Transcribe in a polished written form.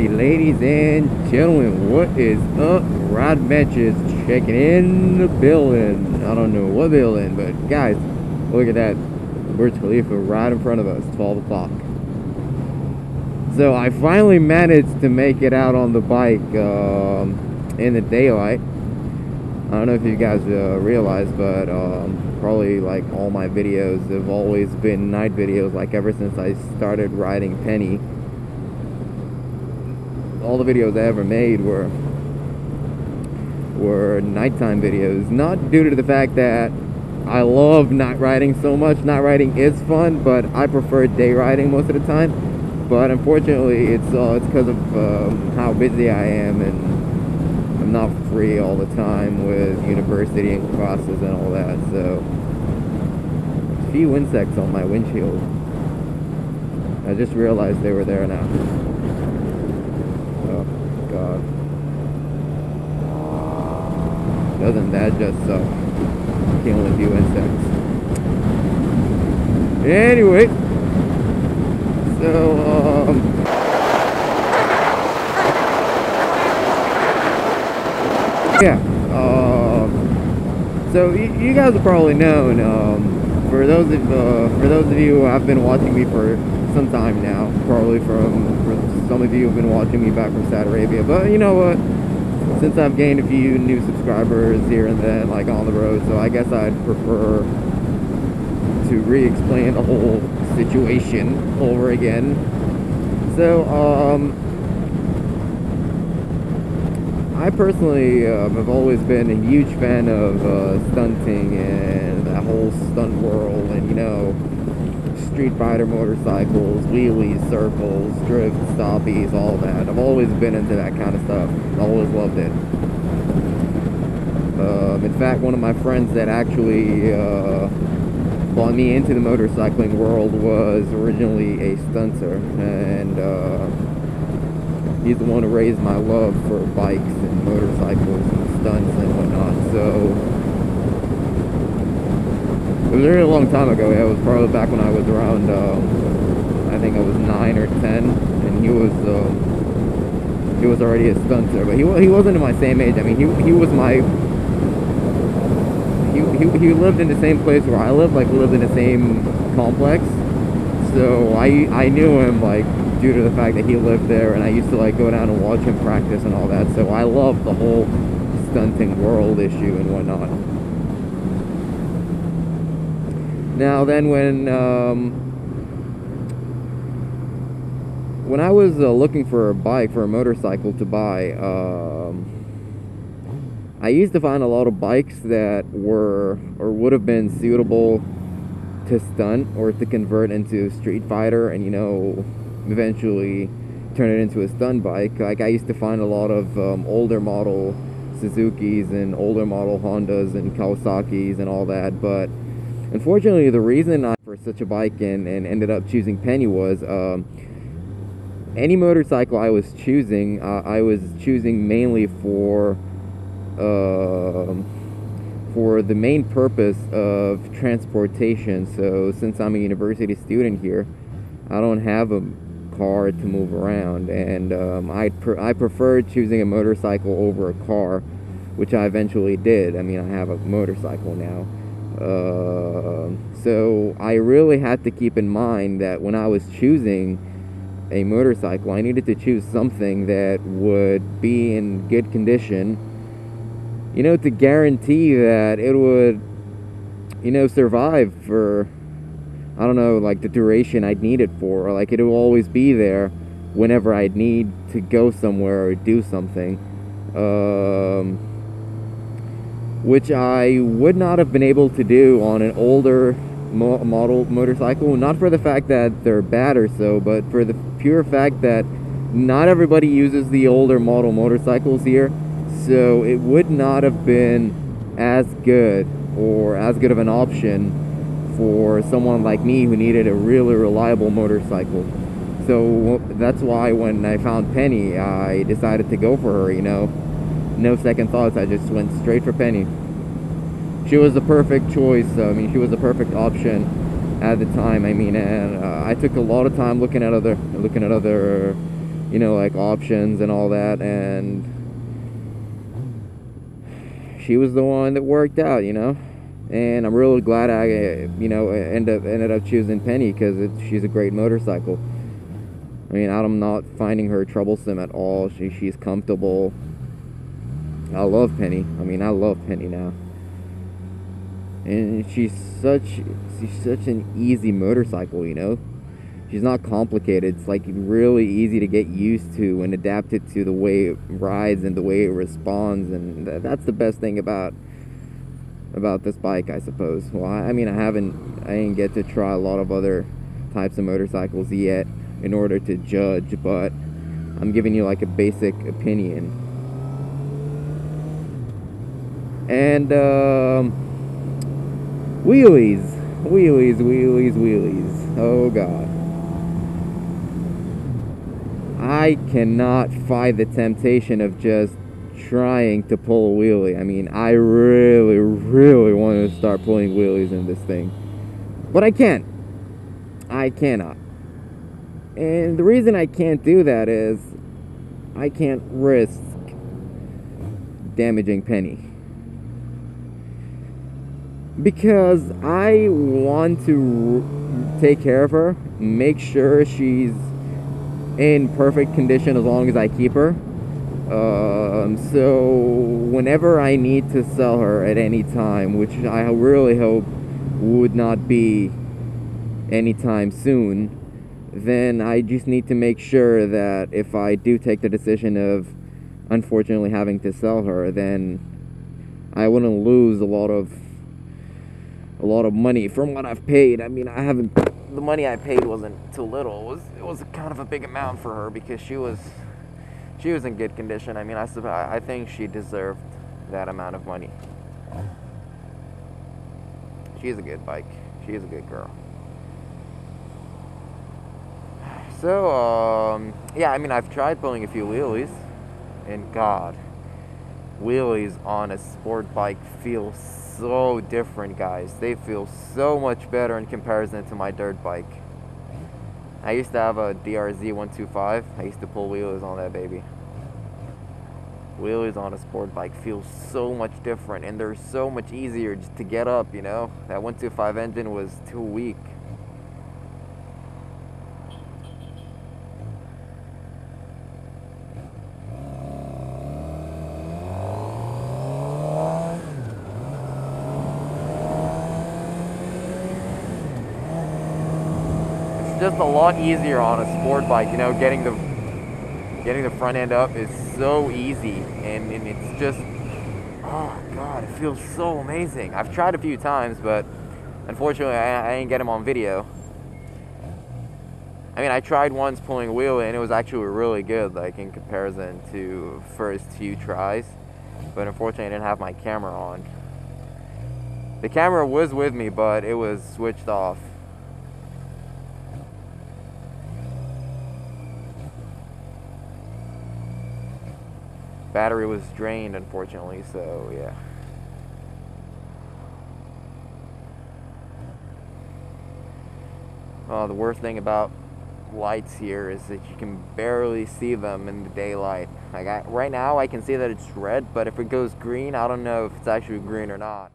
ladies and gentlemen, what is up? Rod Benches checking in the building. I don't know what building, but guys, look at that. Burj Khalifa right in front of us, 12 o'clock. So I finally managed to make it out on the bike in the daylight. I don't know if you guys realize, but probably like all my videos have always been night videos, like ever since I started riding Penny. All the videos I ever made were nighttime videos, not due to the fact that I love night riding so much. Night riding is fun, but I prefer day riding most of the time. But unfortunately, it's because of how busy I am, and I'm not free all the time with university and classes and all that. So, a few insects on my windshield. I just realized they were there now. Oh God! Doesn't that just suck? Killing a few insects. Anyway, so yeah. So you guys have probably known. For those of you who have been watching me for some time now, probably for some of you who've been watching me back from Saudi Arabia. But you know what? Since I've gained a few new subscribers here and then, like on the road, so I guess I'd prefer to re-explain the whole situation over again. So, I personally have always been a huge fan of stunting and that whole stunt world, and you know, street fighter motorcycles, wheelies, circles, drifts, stoppies, all that. I've always been into that kind of stuff. Always loved it. In fact, one of my friends that actually brought me into the motorcycling world was originally a stunter, and he's the one who raised my love for bikes and motorcycles and stunts and whatnot. So it was a really long time ago. Yeah, it was probably back when I was around, I think I was 9 or 10, and he was already a stunter, but he wasn't in my same age. I mean, he was my, he lived in the same place where I lived, like we lived in the same complex. So I knew him like due to the fact that he lived there, and I used to like go down and watch him practice and all that. So I love the whole stunting world issue and whatnot. Now then, when I was looking for a bike, for a motorcycle to buy, I used to find a lot of bikes that were or would have been suitable to stunt or to convert into Street Fighter, and you know, eventually turn it into a stunt bike. Like I used to find a lot of older model Suzukis and older model Hondas and Kawasaki's and all that, but unfortunately, the reason I for such a bike and ended up choosing Penny was any motorcycle I was choosing mainly for the main purpose of transportation. So since I'm a university student here, I don't have a car to move around, and I preferred choosing a motorcycle over a car, which I eventually did. I mean, I have a motorcycle now. So I really had to keep in mind that when I was choosing a motorcycle, I needed to choose something that would be in good condition, you know, to guarantee that it would, you know, survive for, I don't know, like the duration I'd need it for, or like it will always be there whenever I'd need to go somewhere or do something. Which I would not have been able to do on an older model motorcycle, not for the fact that they're bad or so, but for the pure fact that not everybody uses the older model motorcycles here, so it would not have been as good or as good of an option for someone like me who needed a really reliable motorcycle. So that's why when I found Penny, I decided to go for her, you know. No second thoughts, I just went straight for Penny. She was the perfect choice. I mean, she was the perfect option at the time. I mean, and I took a lot of time looking at other you know, like options and all that, and she was the one that worked out, you know. And I'm really glad I, you know, ended up choosing Penny, because she's a great motorcycle. I mean, I'm not finding her troublesome at all. She's comfortable. I love Penny. I mean, I love Penny now. And she's such an easy motorcycle, you know. She's not complicated. It's like really easy to get used to and adapt it to the way it rides and the way it responds, and that's the best thing about this bike, I suppose. Well, I mean, I didn't get to try a lot of other types of motorcycles yet in order to judge, but I'm giving you like a basic opinion. And wheelies. Oh god, I cannot fight the temptation of just trying to pull a wheelie. I mean, I really want to start pulling wheelies in this thing, but I can't. I cannot. And the reason I can't do that is I can't risk damaging Penny, because I want to take care of her, make sure she's in perfect condition as long as I keep her. So whenever I need to sell her at any time, which I really hope would not be anytime soon, then I just need to make sure that if I do take the decision of unfortunately having to sell her, then I wouldn't lose a lot of money from what I've paid. I mean, the money I paid wasn't too little. It was kind of a big amount for her, because she was in good condition. I mean, I think she deserved that amount of money. She's a good bike. She is a good girl. So, yeah, I mean, I've tried pulling a few wheelies, and God, wheelies on a sport bike feel so different, guys. They feel so much better in comparison to my dirt bike. I used to have a DRZ 125. I used to pull wheelies on that baby. Wheelies on a sport bike feel so much different, and they're so much easier just to get up, you know. That 125 engine was too weak. Just a lot easier on a sport bike, you know. Getting the front end up is so easy, and it's just, oh god, it feels so amazing. I've tried a few times, but unfortunately I didn't get them on video. I mean, I tried once pulling a wheelie, and it was actually really good, like in comparison to first few tries, but unfortunately I didn't have my camera on. The camera was with me, but it was switched off. Battery was drained, unfortunately, so yeah. The worst thing about lights here is that you can barely see them in the daylight. Like right now I can see that it's red, but if it goes green, I don't know if it's actually green or not.